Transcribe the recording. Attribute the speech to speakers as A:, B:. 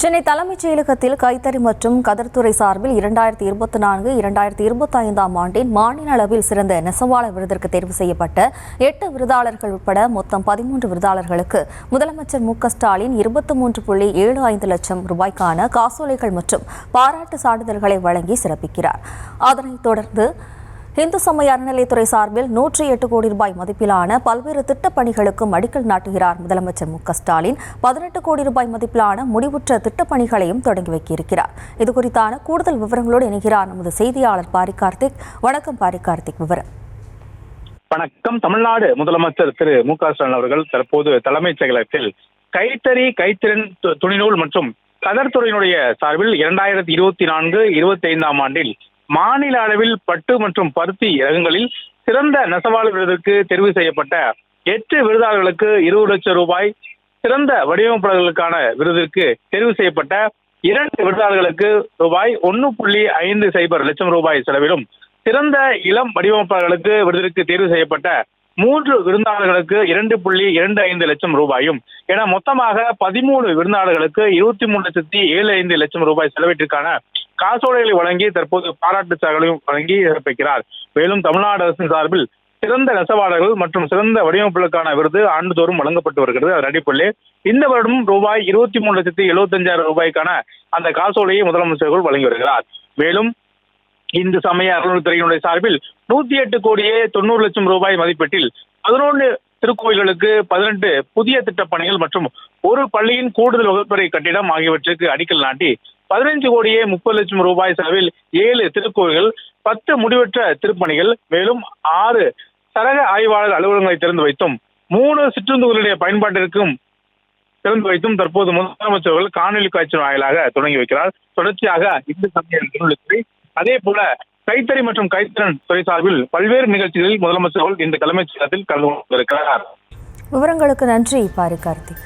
A: சென்னை தலைமைச் செயலகத்தில் கைத்தறி மற்றும் கதர்துறை சார்பில் 2024-2025 ஆண்டின் மாநில அளவில் சிறந்த நெசவாளர் விருதிற்கு தேர்வு செய்யப்பட்ட 8 விருதாளர்கள் உட்பட மொத்தம் 13 விருதாளர்களுக்கு முதலமைச்சர் மு.க.ஸ்டாலின் 23.75 லட்சம் ரூபாய்க்கான காசோலைகள் மற்றும் பாராட்டு சான்றிதழ்களை வழங்கி சிறப்பிக்கிறார். அதனைத் தொடர்ந்து இந்து சமய அறநிலையத்துறை சார்பில் 108 கோடி ரூபாய் மதிப்பிலான பல்வேறு திட்டப் பணிகளுக்கும் அடிக்கல் நாட்டுகிறார் முதலமைச்சர் மு.க.ஸ்டாலின். 18 கோடி ரூபாய் மதிப்பிலான முடிவுற்ற திட்டப் பணிகளையும் தொடங்கி வைக்கியிருக்கிறார். இதுகுறித்தான கூடுதல் விவரங்களோடு இணைகிறார் நமது செய்தியாளர் பாரி கார்த்திக். வணக்கம் பாரி கார்த்திக், விவரம்.
B: வணக்கம். தமிழ்நாடு முதலமைச்சர் திரு மு.க.ஸ்டாலின் அவர்கள் தற்போது தலைமைச் செயலகத்தில் கைத்தறி, கைத்திறன், துணிநூல் மற்றும் கதர்துறையினுடைய சார்பில் 2024-25 ஆண்டில் மாநில அளவில் பட்டு மற்றும் பருத்தி ரகங்களில் சிறந்த நெசவாளர் விருதுக்கு தெரிவு செய்யப்பட்ட 8 விருதாளர்களுக்கு 20 லட்சம் ரூபாய், சிறந்த வடிவமைப்பாளர்களுக்கான விருதிற்கு தெரிவு செய்யப்பட்ட 2 விருதாளர்களுக்கு ரூபாய் 1.50 லட்சம் ரூபாய் செலவிலும், சிறந்த இளம் வடிவமைப்பாளர்களுக்கு விருதிற்கு தேர்வு செய்யப்பட்ட 3 விருந்தாளர்களுக்கு 2.25 லட்சம் ரூபாயும் என மொத்தமாக 13 விருந்தாளர்களுக்கு 23.75 லட்சம் ரூபாய் செலவீட்டிற்கான காசோலைகளை வழங்கி தற்போது பாராட்டு சான்றிதழையும் வழங்கி சிறப்பிக்கிறார். மேலும் தமிழ்நாடு அரசின் சார்பில் சிறந்த நெசவாளர்கள் மற்றும் சிறந்த வடிவமைப்புகளுக்கான விருது ஆண்டுதோறும் வழங்கப்பட்டு வருகிறது. அதன் அடிப்படையில் இந்த வருடம் ரூபாய் 23,75,000 ரூபாய்க்கான அந்த காசோலையை முதலமைச்சர்கள் வழங்கி வருகிறார். மேலும் இந்து சமய அறநிலையத்துறையினுடைய சார்பில் 108 கோடியே 90 லட்சம் ரூபாய் மதிப்பீட்டில் 11 திருக்கோயில்களுக்கு 18 புதிய திட்டப் பணிகள் மற்றும் ஒரு பள்ளியின் கூடுதல் வகுப்பறை கட்டிடம் ஆகியவற்றுக்கு அடிக்கல் நாட்டி 15 கோடியே 30 லட்சம் ரூபாய் செலவில் 7 திருக்கோயில்கள், 10 முடிவற்ற திருப்பணிகள், மேலும் 6 சரக ஆய்வாளர் அலுவலகங்களை திறந்து வைத்தும் 3 சிற்றுந்துகளுடைய பயன்பாட்டிற்கும் திறந்து வைத்தும் தற்போது முதலமைச்சர்கள் காணொலி காட்சி வாயிலாக தொடங்கி வைக்கிறார். தொடர்ச்சியாக இந்து சமய அறநிலையத்துறை, அதே போல கைத்தறி மற்றும் கைத்திறன் துறை சார்பில் பல்வேறு நிகழ்ச்சிகளில் முதலமைச்சர்கள் இந்த தலைமைச் செயலகத்தில் கலந்து கொண்டிருக்கிறார்.
A: விவரங்களுக்கு நன்றி பாரி கார்த்திக்.